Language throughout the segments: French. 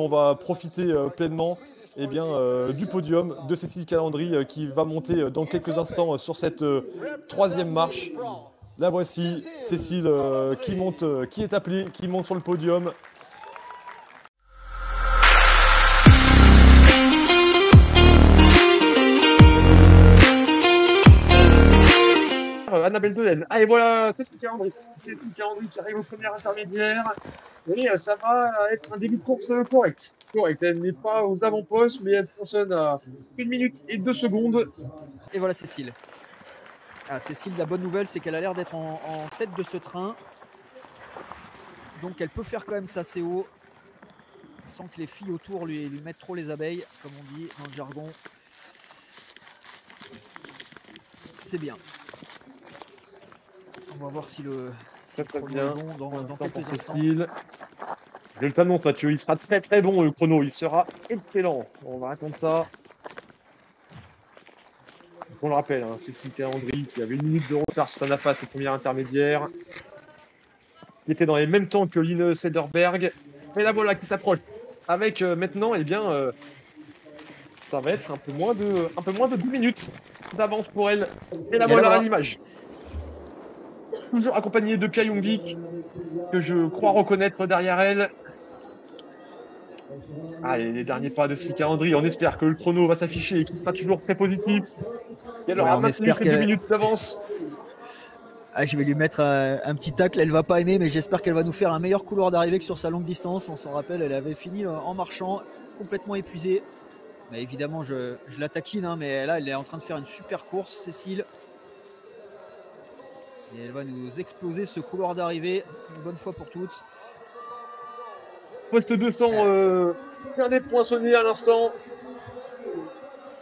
on va profiter pleinement du podium de Cécile Calandry qui va monter dans quelques instants sur cette troisième marche. La voici, Cécile qui est appelée, qui monte sur le podium. Annabelle Delaine. Ah, et voilà, Cécile Calandry. Cécile Calandry qui arrive au premier intermédiaire. Et ça va être un début de course correct. Correct. Elle n'est pas aux avant-postes, mais elle fonctionne à 1 minute et 2 secondes. Et voilà Cécile. Ah, Cécile, la bonne nouvelle, c'est qu'elle a l'air d'être en tête de ce train. Donc elle peut faire quand même ça assez haut, sans que les filles autour lui mettent trop les abeilles, comme on dit dans le jargon. C'est bien. On va voir si le chrono est bon dans quelques instants. Je le t'annonce, Mathieu, il sera très très bon le chrono, il sera excellent. On va attendre ça. On le rappelle, hein, Cécile Calandry qui avait 1 minute de retard sur sa nafaste au premier intermédiaire, qui était dans les mêmes temps que Line Sederberg. Et la voilà qui s'approche. Avec maintenant, ça va être un peu moins de 10 minutes d'avance pour elle. Et la voilà à l'image. Toujours accompagnée de Pia Youngvik, que je crois reconnaître derrière elle. Allez, les derniers pas de Cécile Calandry. On espère que le chrono va s'afficher et qu'il sera toujours très positif. Et elle aura maintenu ces 10 minutes d'avance. Ah, je vais lui mettre un petit tacle, elle va pas aimer, mais j'espère qu'elle va nous faire un meilleur couloir d'arrivée que sur sa longue distance. On s'en rappelle, elle avait fini en marchant, complètement épuisée. Mais évidemment, je la taquine, hein, mais là, elle est en train de faire une super course, Cécile. Et elle va nous exploser ce couloir d'arrivée, une bonne fois pour toutes. Poste 200, dernier poinçonné à l'instant.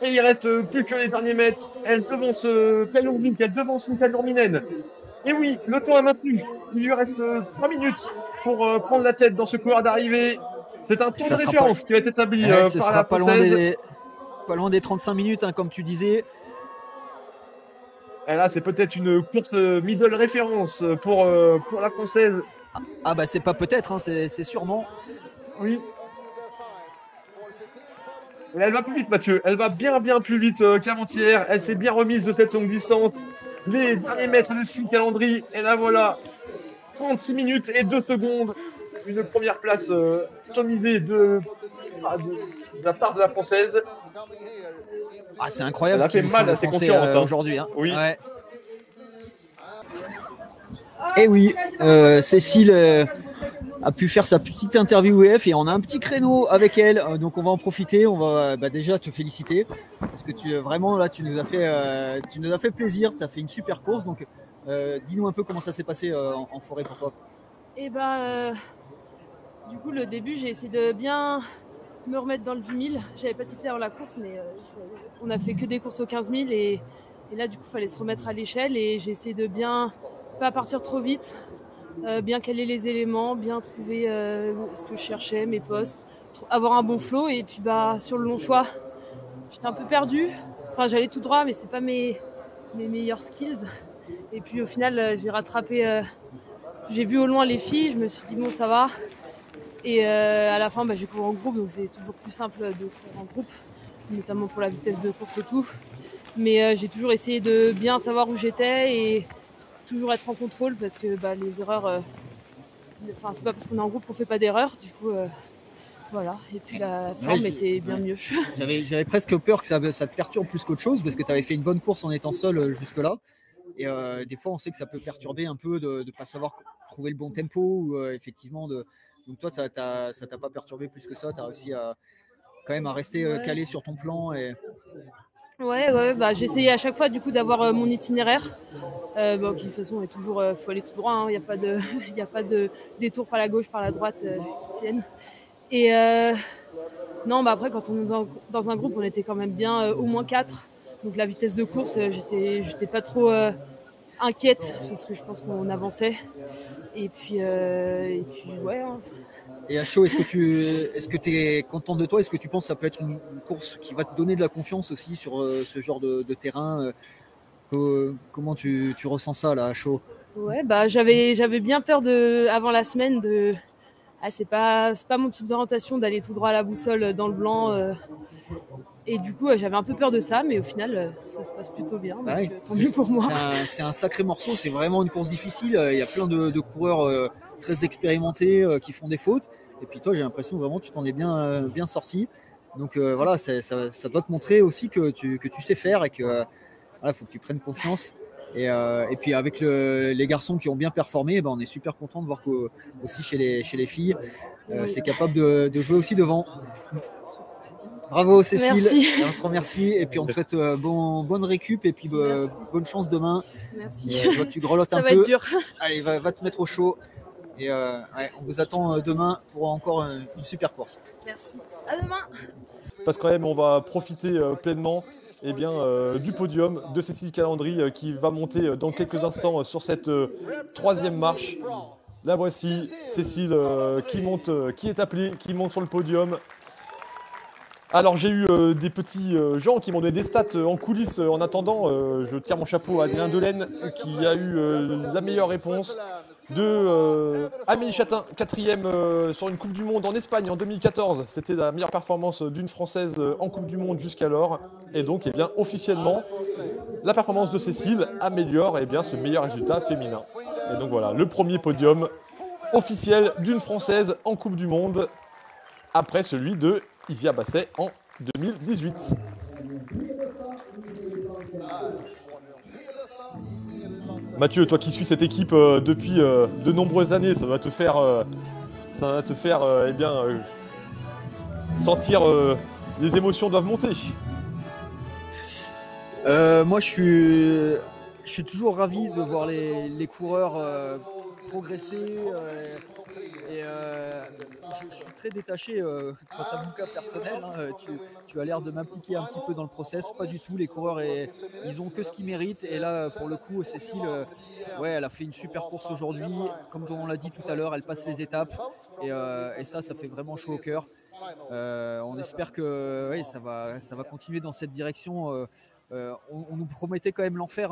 Et il reste plus que les derniers mètres. Elle devance Pia Youngvik, elle devance Mika Nurminen. Et oui, le temps est maintenu. Il lui reste 3 minutes pour prendre la tête dans ce couloir d'arrivée. C'est un temps de référence qui va être établi par la Française. Pas loin des 35 minutes, hein, comme tu disais. Et là, c'est peut-être une course middle référence pour la Française. Ah bah c'est pas peut-être, hein, c'est sûrement. Oui. Et elle va plus vite, Mathieu. Elle va bien plus vite qu'avant-hier. Elle s'est bien remise de cette longue distance. Les derniers mètres de Cécile Calandry. Et là, voilà. 36 minutes et 2 secondes. Une première place atomisée de la part de la Française. Ah, c'est incroyable. Elle a fait mal à ses concurrentes aujourd'hui. Hein. Oui. Ouais. Et oui, Cécile a pu faire sa petite interview EF et on a un petit créneau avec elle, donc on va en profiter. On va déjà te féliciter parce que vraiment là tu nous as fait plaisir, tu as fait une super course, donc dis-nous un peu comment ça s'est passé en forêt pour toi. Et du coup le début j'ai essayé de bien me remettre dans le 10 000, j'avais pas tilté avant la course mais on a fait que des courses aux 15 000 et là du coup il fallait se remettre à l'échelle et j'ai essayé de bien pas partir trop vite. Bien caler les éléments, bien trouver ce que je cherchais, mes postes, avoir un bon flow et puis sur le long choix, j'étais un peu perdue. Enfin, j'allais tout droit, mais c'est pas mes meilleurs skills. Et puis au final, j'ai rattrapé. J'ai vu au loin les filles, je me suis dit bon, ça va. Et à la fin, j'ai couru en groupe, donc c'est toujours plus simple de courir en groupe, notamment pour la vitesse de course et tout. Mais j'ai toujours essayé de bien savoir où j'étais et toujours être en contrôle parce que les erreurs, c'est pas parce qu'on est en groupe qu'on fait pas d'erreurs, du coup voilà, et puis la forme était bien mieux. J'avais presque peur que ça te perturbe plus qu'autre chose parce que tu avais fait une bonne course en étant seul jusque là et des fois on sait que ça peut perturber un peu de ne pas savoir trouver le bon tempo ou effectivement donc toi ça t'a pas perturbé plus que ça, tu as réussi quand même à rester calé sur ton plan et... Ouais, j'essayais à chaque fois du coup d'avoir mon itinéraire. Qui de toute façon est toujours, faut aller tout droit. Il n'y a pas de détour par la gauche, par la droite qui tiennent. Et non, après quand on est dans un groupe, on était quand même bien au moins 4. Donc la vitesse de course, j'étais pas trop inquiète parce que je pense qu'on avançait. Et puis ouais. Hein. Et à chaud, est-ce que tu es content de toi? Est-ce que tu penses que ça peut être une course qui va te donner de la confiance aussi sur ce genre de terrain comment tu ressens ça là à chaud? Ouais, j'avais bien peur avant la semaine ah, c'est pas mon type d'orientation d'aller tout droit à la boussole dans le blanc. Et du coup, j'avais un peu peur de ça, mais au final, ça se passe plutôt bien. Donc, Ouais, tant mieux pour moi. c'est un sacré morceau, c'est vraiment une course difficile. Il y a plein de coureurs très expérimentés qui font des fautes. Et puis toi, j'ai l'impression vraiment que tu t'en es bien sorti. Donc voilà, ça doit te montrer aussi que tu sais faire et que voilà, faut que tu prennes confiance. Et puis avec les garçons qui ont bien performé, ben, on est super content de voir qu'aussi chez les filles, c'est capable de jouer aussi devant. Bravo Cécile, Merci. on te remercie et puis on te souhaite bonne récup et puis bonne chance demain. Merci. Je vois que tu grelottes Ça un va peu. être dur. Allez, va te mettre au chaud. Et ouais, on vous attend demain pour encore une super course. Merci. À demain. Parce que quand même, on va profiter pleinement du podium de Cécile Calandry qui va monter dans quelques instants sur cette troisième marche. La voici, Cécile qui est appelée, qui monte sur le podium. Alors j'ai eu des petits gens qui m'ont donné des stats en coulisses en attendant. Je tire mon chapeau à Adrien Delaine qui a eu la meilleure réponse. De Amélie Chatin, 4e sur une Coupe du Monde en Espagne en 2014. C'était la meilleure performance d'une Française en Coupe du Monde jusqu'alors. Et donc, eh bien, officiellement, la performance de Cécile améliore ce meilleur résultat féminin. Et donc voilà, le premier podium officiel d'une Française en Coupe du Monde après celui de Isia Basset en 2018. Mathieu, toi qui suis cette équipe depuis de nombreuses années, ça va te faire, sentir les émotions doivent monter. Moi, je suis toujours ravi de voir les coureurs progresser. Je suis très détaché quant à mon cas personnel. Hein, tu as l'air de m'impliquer un petit peu dans le process. Pas du tout. Les coureurs, ils ont que ce qu'ils méritent. Et là, pour le coup, Cécile, ouais, elle a fait une super course aujourd'hui. Comme on l'a dit tout à l'heure, elle passe les étapes. Et ça fait vraiment chaud au cœur. On espère que ouais, ça va continuer dans cette direction. On nous promettait quand même l'enfer.